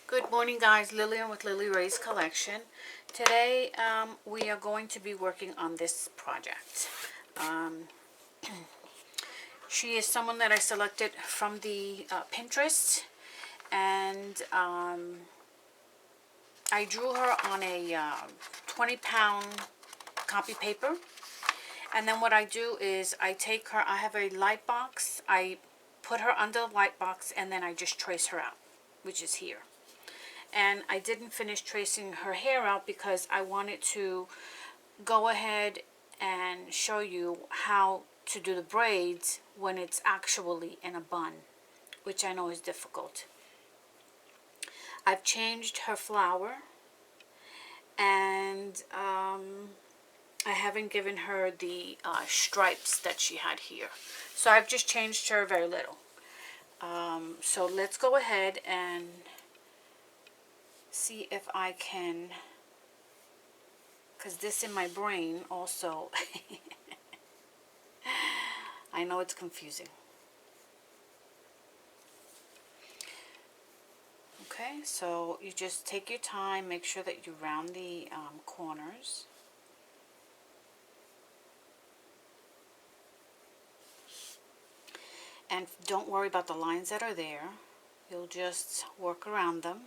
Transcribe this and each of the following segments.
Good morning, guys. Lillian with Lily Ray's Collection. Today we are going to be working on this project. She is someone that I selected from the Pinterest, and I drew her on a 20-pound copy paper. And then what I do is I take her, I have a light box, I put her under the light box, and then I just trace her out, which is here. And I didn't finish tracing her hair out because I wanted to go ahead and show you how to do the braids when it's actually in a bun, which I know is difficult. I've changed her flower, and I haven't given her the stripes that she had here. So I've just changed her very little. So let's go ahead and see if I can, because this in my brain also, I know it's confusing. Okay, so you just take your time, make sure that you round the corners. And don't worry about the lines that are there. You'll just work around them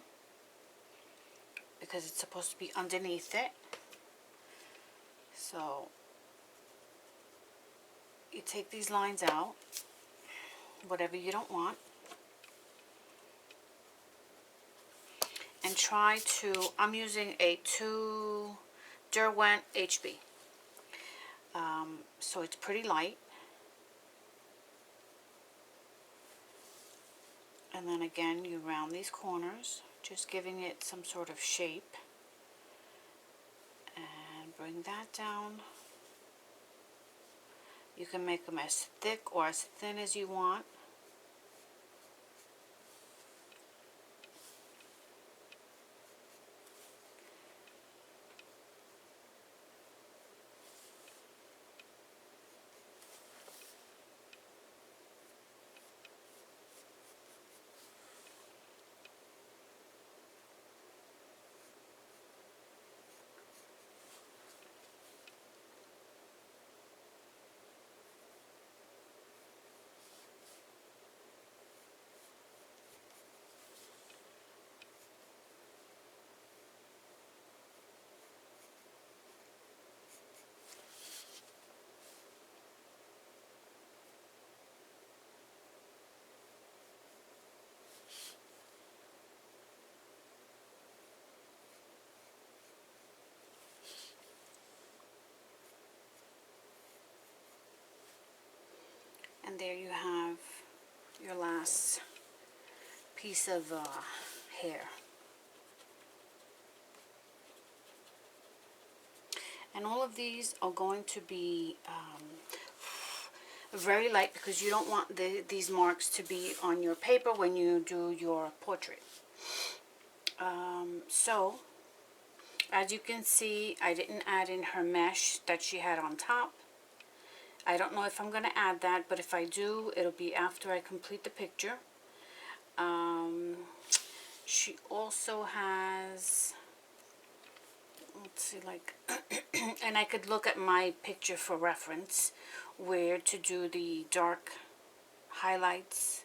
because it's supposed to be underneath it. So you take these lines out, whatever you don't want, and try to, I'm using a 2 Derwent HB. So it's pretty light. And then again, you round these corners, just giving it some sort of shape. And bring that down. You can make them as thick or as thin as you want. And there you have your last piece of hair. And all of these are going to be very light because you don't want these marks to be on your paper when you do your portrait. So, as you can see, I didn't add in her mesh that she had on top. I don't know if I'm going to add that, but if I do, it'll be after I complete the picture. She also has, let's see, like, and I could look at my picture for reference, where to do the dark highlights.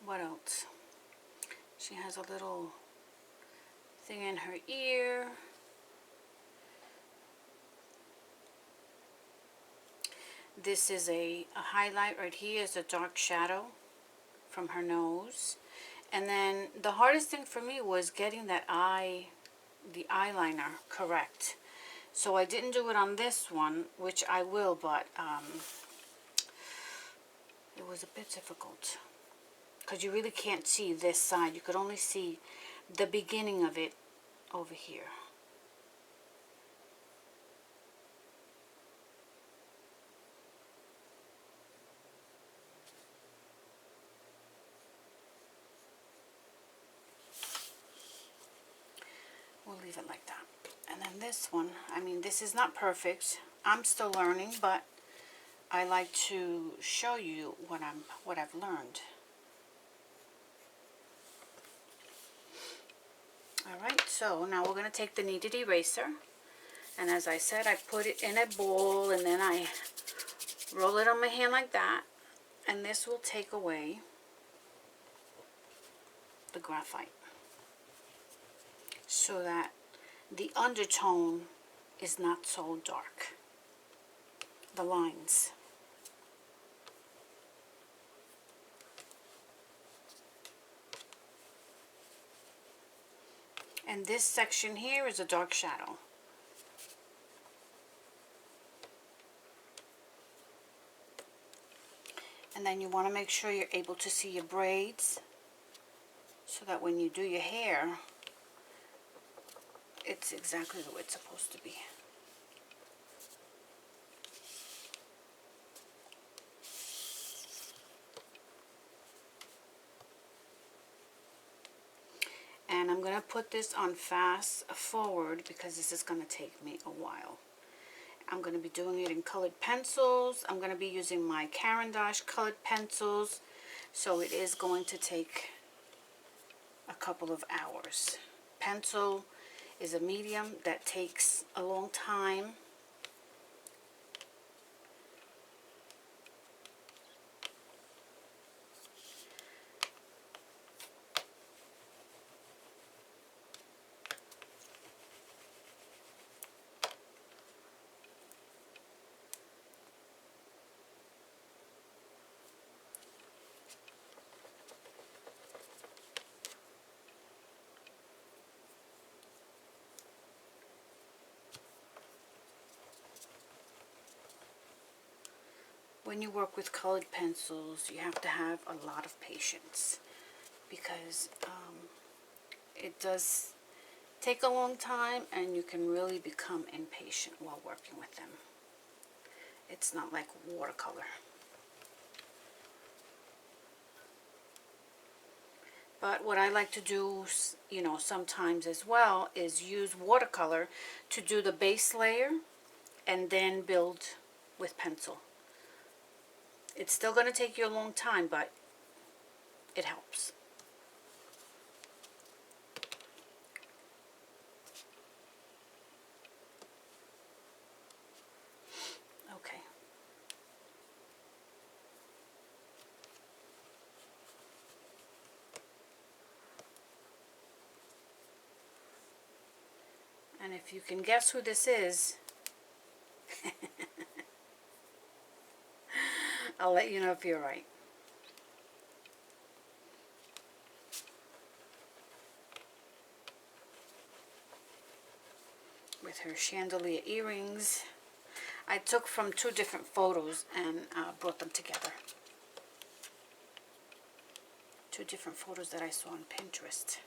What else? She has a little thing in her ear. This is a highlight right here, is a dark shadow from her nose. And then the hardest thing for me was getting that the eyeliner correct. So I didn't do it on this one, which I will, but it was a bit difficult because you really can't see this side. You could only see the beginning of it over here. We'll leave it like that. And then this one, I mean, this is not perfect. I'm still learning, but I like to show you what I've learned. Alright, so now we're going to take the kneaded eraser, and as I said, I put it in a bowl and then I roll it on my hand like that, and this will take away the graphite so that the undertone is not so dark, the lines. And this section here is a dark shadow. And then you want to make sure you're able to see your braids so that when you do your hair, it's exactly the way it's supposed to be. And I'm going to put this on fast forward because this is going to take me a while. I'm going to be doing it in colored pencils. I'm going to be using my Caran d'Ache colored pencils. So it is going to take a couple of hours. Pencil is a medium that takes a long time. When you work with colored pencils, you have to have a lot of patience because it does take a long time and you can really become impatient while working with them. It's not like watercolor. But what I like to do, you know, sometimes as well is use watercolor to do the base layer and then build with pencil. It's still going to take you a long time, but it helps. Okay. And if you can guess who this is, I'll let you know if you're right. With her chandelier earrings. I took from 2 different photos and brought them together. 2 different photos that I saw on Pinterest.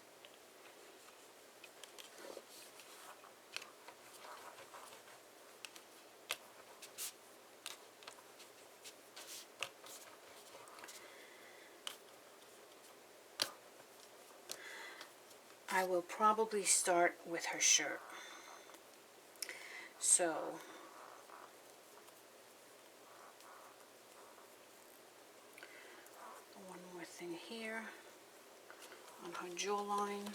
I will probably start with her shirt. So one more thing here on her jawline.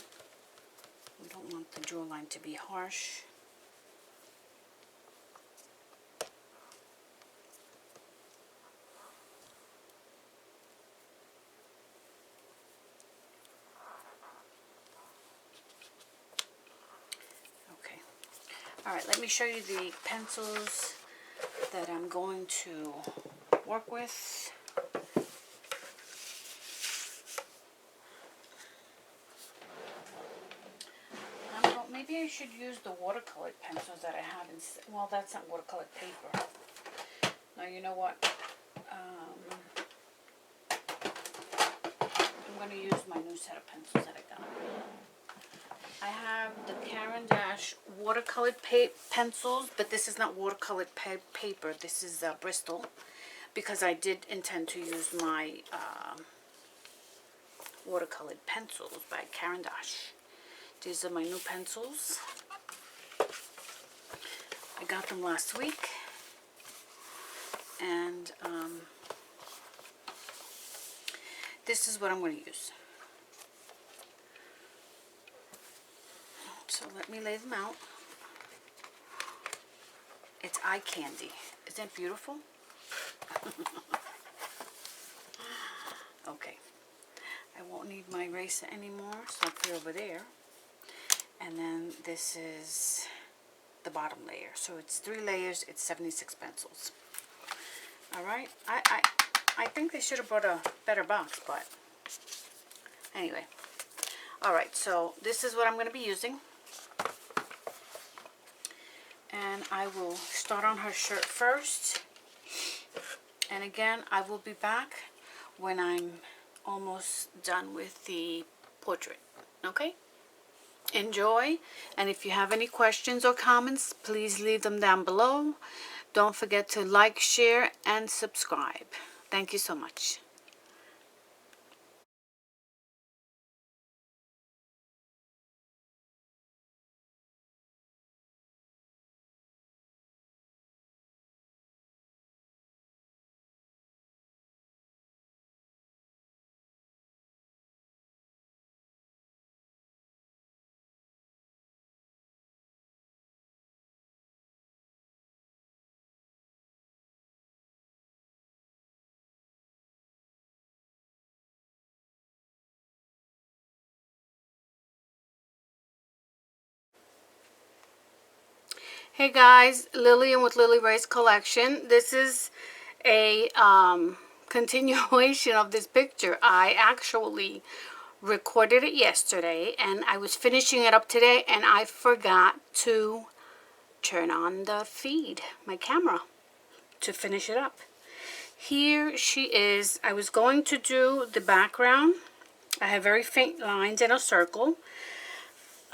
We don't want the jawline to be harsh. Okay. Alright, let me show you the pencils that I'm going to work with. Maybe I should use the watercolored pencils that I have. Well, that's not watercolored paper. Now, you know what? I'm going to use my new set of pencils that I got. I have the Caran d'Ache watercolored pencils, but this is not watercolored paper. This is Bristol, because I did intend to use my watercolored pencils by Caran d'Ache. These are my new pencils. I got them last week, And this is what I'm going to use. So let me lay them out. It's eye candy. Isn't it beautiful? Okay. I won't need my eraser anymore, so I'll put it over there. And then this is the bottom layer. So it's 3 layers, it's 76 pencils. Alright, I think they should have brought a better box, but anyway. Alright, so this is what I'm going to be using. And I will start on her shirt first. And again, I will be back when I'm almost done with the portrait. Okay? Enjoy. And if you have any questions or comments, please leave them down below. Don't forget to like, share, and subscribe. Thank you so much. Hey guys, Lillian with Lily Ray's collection. This is a continuation of this picture. I actually recorded it yesterday and I was finishing it up today and I forgot to turn on the feed, my camera, to finish it up. Here she is. I was going to do the background. I have very faint lines in a circle.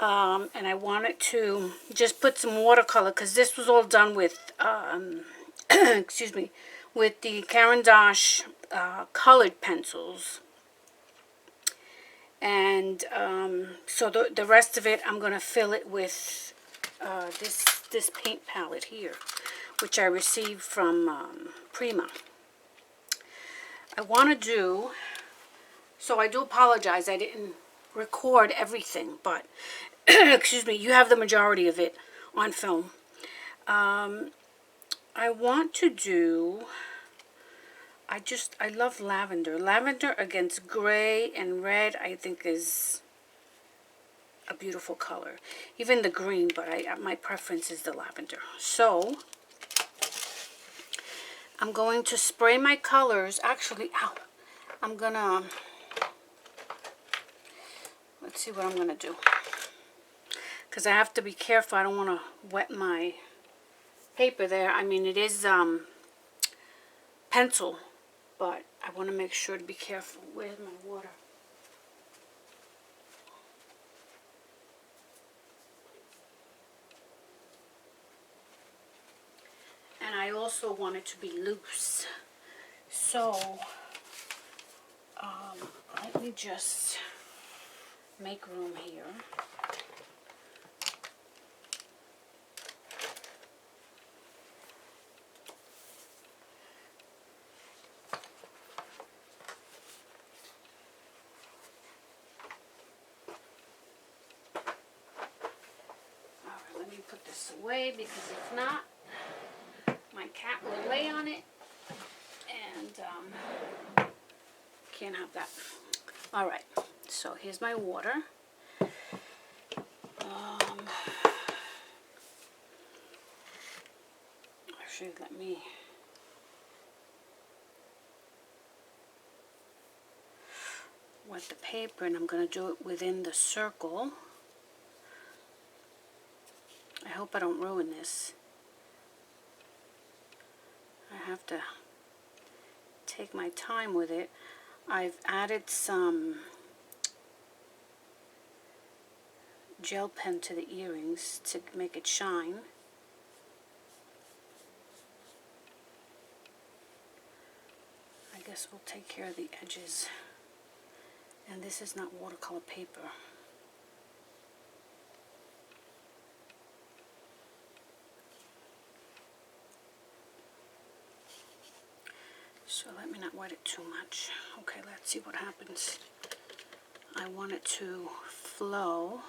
And I wanted to just put some watercolor because this was all done with, excuse me, with the Caran d'Ache colored pencils. And so the rest of it, I'm going to fill it with this paint palette here, which I received from Prima. I want to do, so I do apologize, I didn't record everything, but excuse me, you have the majority of it on film. I want to do, I love lavender. Lavender against gray and red, I think is a beautiful color. Even the green, but my preference is the lavender. So, I'm going to spray my colors. Actually, I'm gonna, let's see what I'm gonna do. Because I have to be careful. I don't want to wet my paper there. I mean, it is pencil, but I want to make sure to be careful. Where's my water? And I also want it to be loose. So, let me just make room here. Let me put this away because if not, my cat will lay on it and can't have that. Alright, so here's my water. Actually, let me wet the paper, and I'm going to do it within the circle. I hope I don't ruin this. I have to take my time with it. I've added some gel pen to the earrings to make it shine. I guess we'll take care of the edges. And this is not watercolor paper. So let me not wet it too much. Okay, let's see what happens. I want it to flow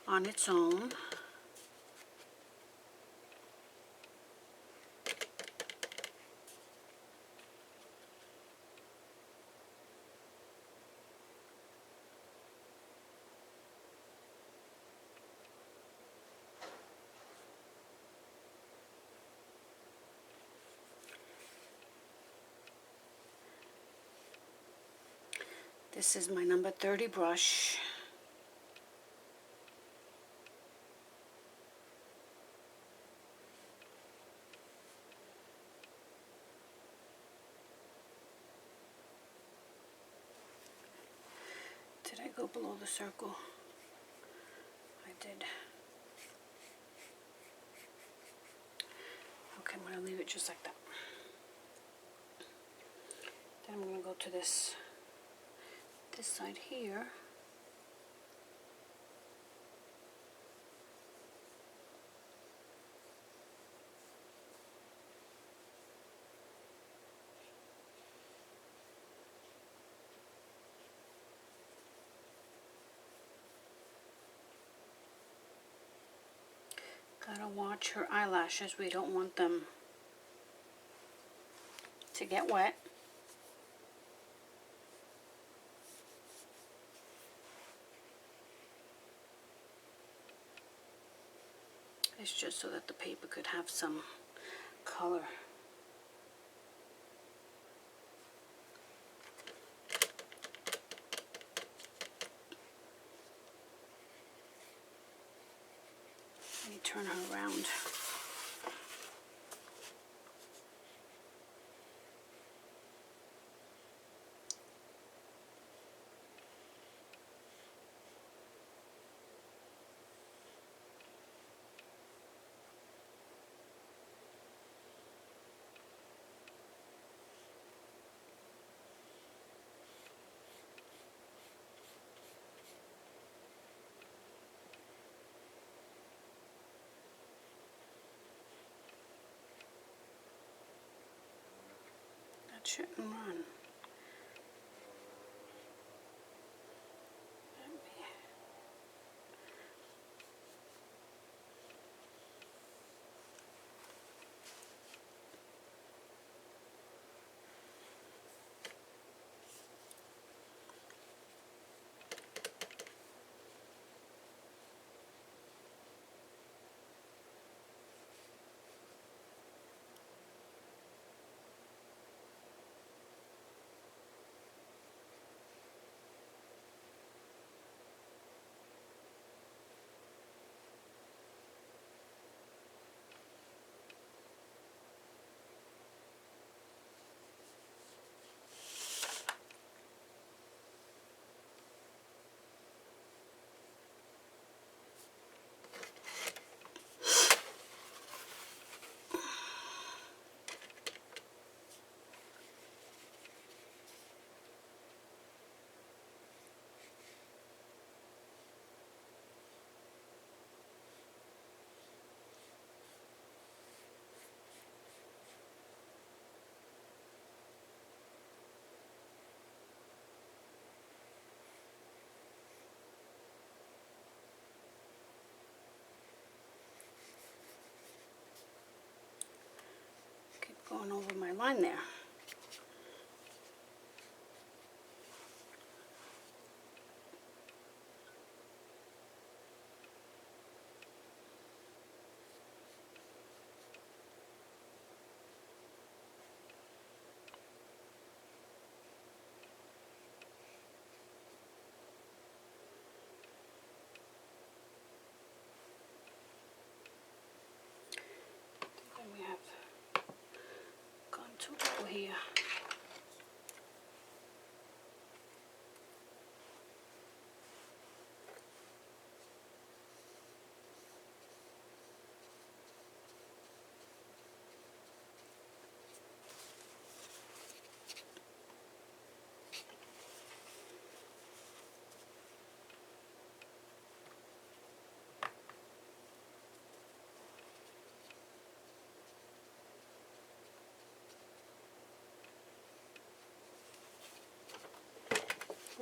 on its own. This is my number 30 brush. Did I go below the circle? I did. Okay, I'm going to leave it just like that. Then I'm going to go to this side here. Gotta watch her eyelashes. We don't want them to get wet. It's just so that the paper could have some color. Let me turn her around. That shouldn't run. Going over my line there. Then we have contour here.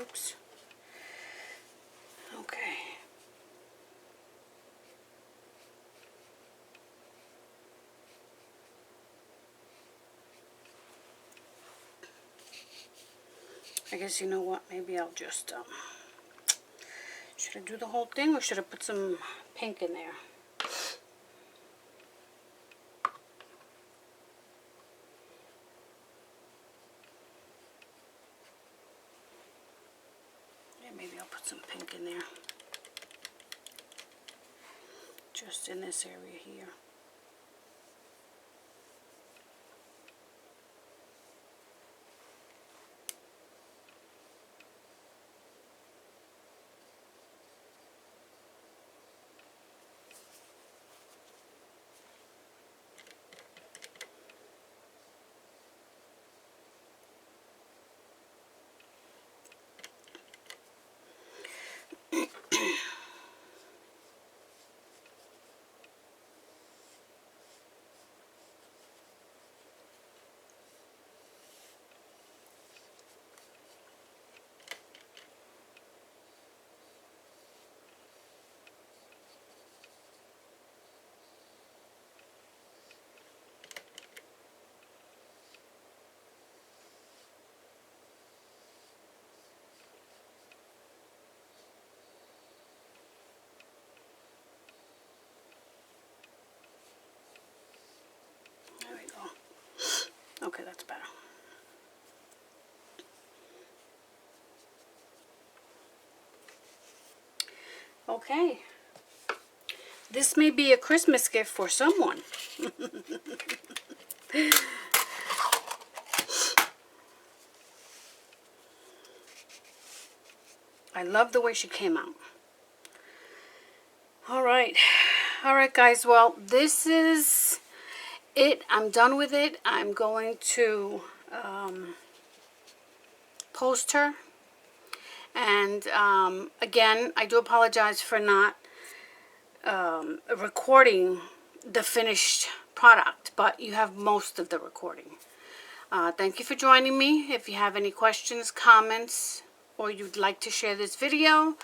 Oops. Okay. I guess, you know what, maybe I'll just, should I do the whole thing, or should I put some pink in there? Yeah, maybe I'll put some pink in there. Just in this area here. There we go. Okay, that's better. Okay. This may be a Christmas gift for someone. I love the way she came out. Alright. Alright, guys. Well, this is it. I'm done with it. I'm going to post her. And again, I do apologize for not recording the finished product, but you have most of the recording. Thank you for joining me. If you have any questions, comments, or you'd like to share this video,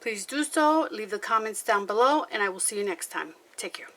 please do so. Leave the comments down below, and I will see you next time. Take care.